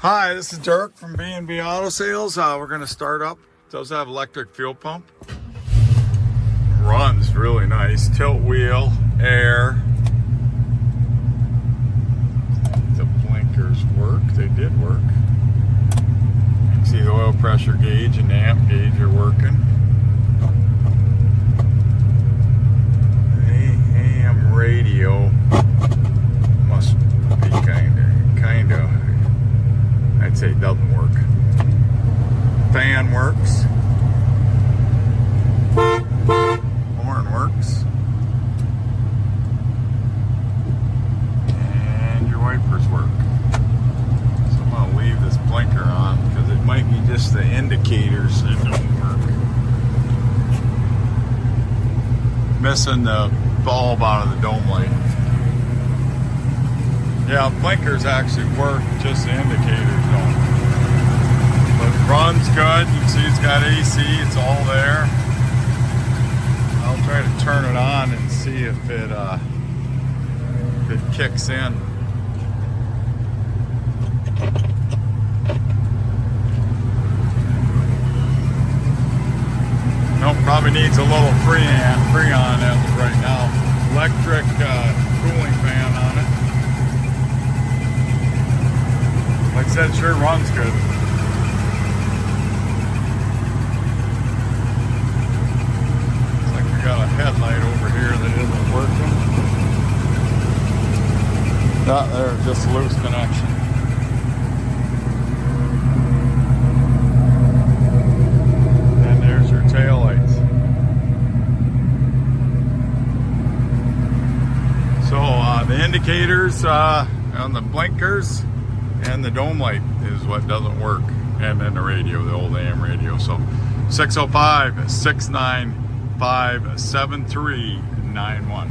Hi, this is Dirk from B&B Auto Sales. We're going to start up. It does have electric fuel pump. Runs really nice. Tilt wheel, air. The blinkers work. They did work. You can see the oil pressure gauge and the amp gauge are working. AM radio must be kind of. I'd say it doesn't work. Fan works. Horn works. And your wipers work. So I'm going to leave this blinker on because it might be just the indicators that don't work. Missing the bulb out of the dome light. Yeah, blinkers actually work, just the indicators don't. But it runs good. You can see it's got AC, it's all there. I'll try to turn it on and see if it kicks in. Nope, probably needs a little freon as of right now. Electric cooling fan on it. Like I said, it sure runs good. Looks like we got a headlight over here that isn't working. Not there, just loose connection. And there's your tail lights. So the indicators on the blinkers and the dome light is what doesn't work, and then the radio, the old AM radio. So 605-695-7391.